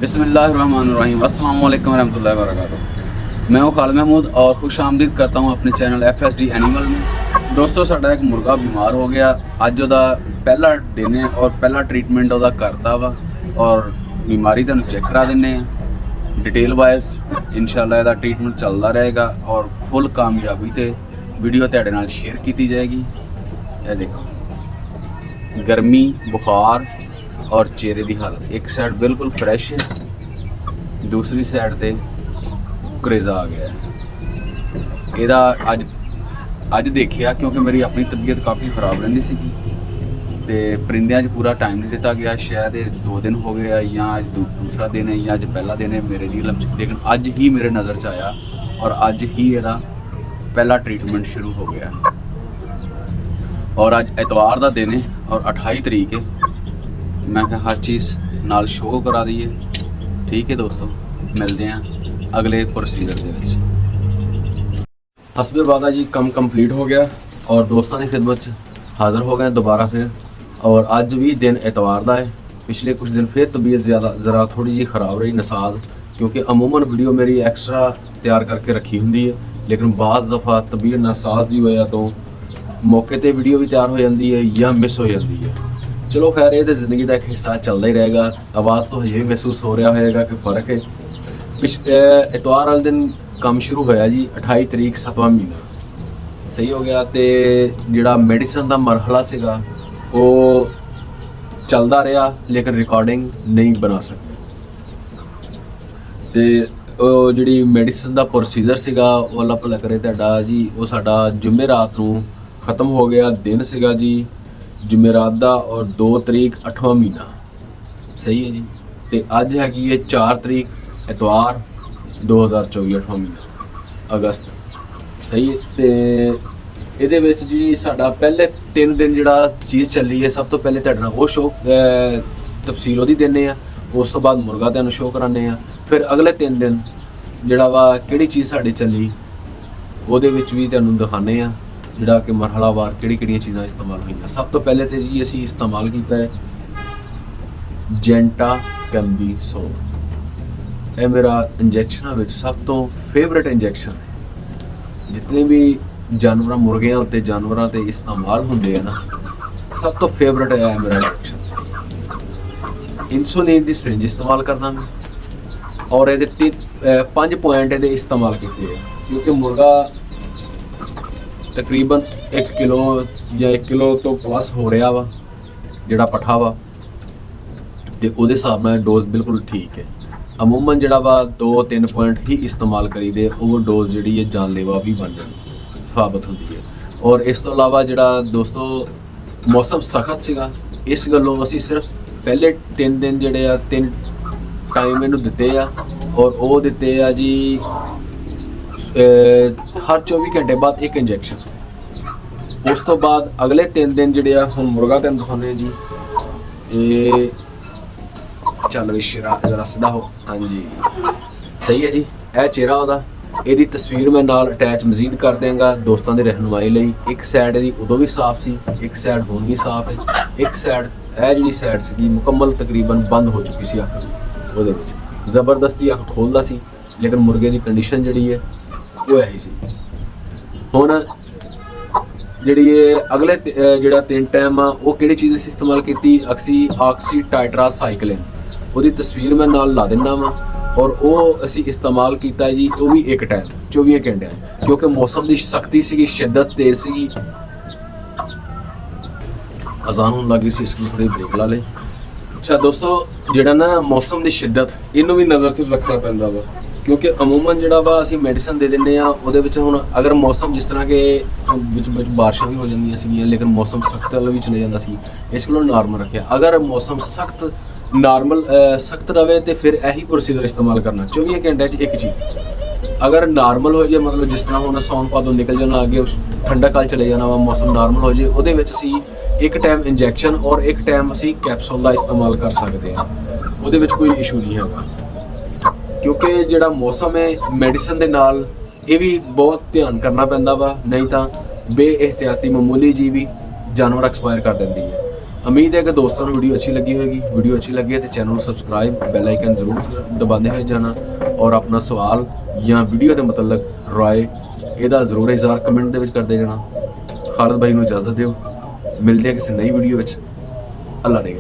बिस्मिल्लाहिर्रहमानिर्रहीम अस्सलाम वालेकुम रहमतुल्लाहि व बरकातुहू। मैं हूँ खालिद महमूद और खुश आमदीद करता हूँ अपने चैनल FSD एनिमल में। दोस्तों साडा एक मुर्गा बीमार हो गया, अज उहदा पहला दिन है और पहला ट्रीटमेंट उहदा करता वा और बीमारी तुहानूं चेक करा दिंदे आ डिटेल वाइज। इंशाअल्लाह इहदा ट्रीटमेंट चलदा रहेगा और फुल कामयाबी ते वीडियो तुहाडे नाल शेयर की जाएगी। यह देखो गर्मी, बुखार और चेहरे की हालत, एक साइड बिल्कुल फ्रैश है, दूसरी साइड ते करेजा आ गया है। ਇਹਦਾ ਅੱਜ देखिया क्योंकि मेरी अपनी तबीयत काफ़ी ख़राब रही सी ते परिंदियां पूरा टाइम नहीं दिता गया। शायद 2 दिन हो गया या अज दूसरा दिन है या अज पहला दिन है मेरे लिए, लेकिन अज ही मेरे नज़र च आया और अज ही ਇਹਦਾ पहला ट्रीटमेंट शुरू हो गया। और अज एतवार का दिन है और 28 तरीक है। मैं हर चीज़ नाल शो करा दईए। ठीक है दोस्तों, मिलते हैं अगले प्रोसीजर के। हसबे वादा जी कम कंप्लीट हो गया और दोस्तों की खिदमत हाज़र हो गए दोबारा फिर। और अज भी दिन एतवार का है। पिछले कुछ दिन फिर तबीयत ज़रा थोड़ी जी ख़राब रही, नसाज, क्योंकि अमूमन वीडियो मेरी एक्स्ट्रा तैयार करके रखी होंगी है, लेकिन बाज़ दफ़ा तबीयत नसाज की वजह तो मौके पर वीडियो भी तैयार हो जाती है या मिस हो जाती है। चलो खैर, ये तो ज़िंदगी का एक हिस्सा चलता ही रहेगा। आवाज़ तो ये भी महसूस हो रहा होगा कि फ़र्क है। एतवार वाले दिन काम शुरू होया जी 28 तरीक 7वां महीना सही हो गया। तो जिहड़ा मेडिसिन का मरहला सीगा वो चलता रहा, लेकिन रिकॉर्डिंग नहीं बना सके। तो जिहड़ी मेडिसिन का प्रोसीजर सीगा वो अल्लाह भला करे तुहाडा जी, वो साडा जुमेरात नूं ख़त्म हो गया। दिन सीगा जी जुमेरात दा और 2 तरीक 8वां महीना सही है जी। तो अज हैगी है 4 तरीक एतवार 2024 8वां महीना अगस्त सही है। तो ਇਹਦੇ ਵਿੱਚ जी साडा पहले 3 दिन जिहड़ा चीज़ चली है, सब तो पहले तुहाडे नाल वो शो तफसील ਉਹਦੀ ਦਿੰਦੇ ਆ, उस तो बाद मुर्गा तुहानूं शो कराने आ। फिर अगले 3 दिन जिहड़ा वा किहड़ी चीज़ साडी चली ਉਹਦੇ ਵਿੱਚ भी तुहानूं दिखाने आ जिहड़ा कि मरहलावार किहड़ियां चीज़ां इस्तेमाल हुई। सब तो पहले तो जी असीं इस्तेमाल किया है जेंटा कैम्बी सोल। यह मेरा इंजैक्शनां विच सब तो फेवरेट इंजैक्शन है। जितने भी जानवर मुर्गियां उत्ते जानवरां ते इस्तेमाल होंदे हैं ना, सब तो फेवरेट है मेरा इंजैक्शन। इंसुलिन की सिरिंज इस्तेमाल करना मैं और ये 5 पॉइंट ये इस्तेमाल किए हैं, क्योंकि मुर्गा तकरीबन 1 किलो या 1 किलो तो प्लस हो रहा वा जिहड़ा पट्ठा वा, तो उहदे हिसाब नाल डोज बिल्कुल ठीक है। अमूमन जिहड़ा वा 2-3 पॉइंट ही इस्तेमाल करी दे, ओवर डोज जिहड़ी है जानलेवा भी बन साबित होंदी है। और इस तो अलावा जिहड़ा दोस्तों मौसम सख्त सीगा, इस गल्लों असीं सिर्फ पहले 3 दिन जिहड़े आ 3 टाइम इनूं दित्ते आ और वो दित्ते आ जी हर 24 घंटे बाद एक इंजैक्शन। उस तो बाद अगले 3 दिन जिहड़े आ हुण मुर्गा तुहानूं दिखाउने जी। ये चल भी जरा सीधा हो, हाँ जी सही है जी। यह चेहरा उहदा, ਇਹਦੀ तस्वीर मैं नाल अटैच मजीद कर देंगा दोस्तों की रहनुमाई लई। एक साइड ਇਹਦੀ उदों भी साफ सी, एक साइड हुण भी साफ है। एक साइड यह जी साइड सी मुकम्मल तकरीबन बंद हो चुकी सी अख, ਉਹਦੇ ਵਿੱਚ ज़बरदस्ती अख खोलदा सी, लेकिन मुर्गे की कंडीशन जिहड़ी है वो यही सी। हुण जिहड़ी अगले जिहड़ा 3 टाइम आ वो किहड़ी चीज़ इस्तेमाल की ऑक्सी टाइट्रासाइक्लिन, ਉਹਦੀ तस्वीर मैं नाल ला दिंदा वा। और वो असी इस्तेमाल किया जी, वो भी एक टाइम 24 घंटे, क्योंकि मौसम की सख्ती सी, शिद्दत तेज सी। अजान होने लगी सी, इसको थोड़ी ब्रेक ला ले। अच्छा दोस्तों, जिहड़ा ना मौसम की शिद्दत इनू भी नज़र च रखना पैंदा वा, क्योंकि अमूमन जिहड़ा वा असी मेडिसिन दे दिंदे आ ਉਹਦੇ ਵਿੱਚ ਹੁਣ अगर मौसम जिस तरह के ਵਿੱਚ बारिशां भी हो जांदियां सीगियां, लेकिन मौसम सख्त वाला भी चले जाता सी, इस कोलों नॉर्मल रखे। अगर मौसम सख्त नॉर्मल सख्त रहे तो फिर यही प्रोसीजर इस्तेमाल करना 24 घंटे एक चीज़। अगर नॉर्मल हो जाए, मतलब जिस तरह हम सौन भादों निकल जाना, अगे ठंडा काल चले जाना वा, मौसम नॉर्मल हो जाए, ਉਹਦੇ ਵਿੱਚ ਅਸੀਂ एक टाइम इंजैक्शन और एक टाइम असी कैप्सूल का इस्तेमाल कर सकते हैं। ਉਹਦੇ ਵਿੱਚ कोई इशू नहीं है, क्योंकि जिहड़ा मौसम है मैडिसिन के नाल ये भी बहुत ध्यान करना पैंदा वा, नहीं तो बेएहतियाती मामूली जी भी जानवर एक्सपायर कर देंदी है। ਉਮੀਦ ਹੈ ਕਿ ਦੋਸਤਾਂ ਨੂੰ ਵੀਡੀਓ ਅੱਛੀ ਲੱਗੀ ਹੋਵੇਗੀ। ਵੀਡੀਓ ਅੱਛੀ ਲੱਗੀ ਹੈ ਤੇ ਚੈਨਲ ਨੂੰ ਸਬਸਕ੍ਰਾਈਬ, ਬੈਲ ਆਈਕਨ ਜ਼ਰੂਰ ਦਬਾਉਂਦੇ ਹੋਏ ਜਾਣਾ ਔਰ ਆਪਣਾ ਸਵਾਲ ਜਾਂ ਵੀਡੀਓ ਦੇ ਮਤਲਬ ਰਾਏ ਇਹਦਾ ਜ਼ਰੂਰ ਇਜ਼ਹਾਰ ਕਮੈਂਟ ਦੇ ਵਿੱਚ ਕਰਦੇ ਜਾਣਾ। ਖਾਲਦ ਭਾਈ ਨੂੰ ਇਜਾਜ਼ਤ ਦਿਓ, ਮਿਲਦੇ ਹਾਂ ਕਿਸੇ ਨਈ ਵੀਡੀਓ ਵਿੱਚ। ਅੱਲਾ ਨੇ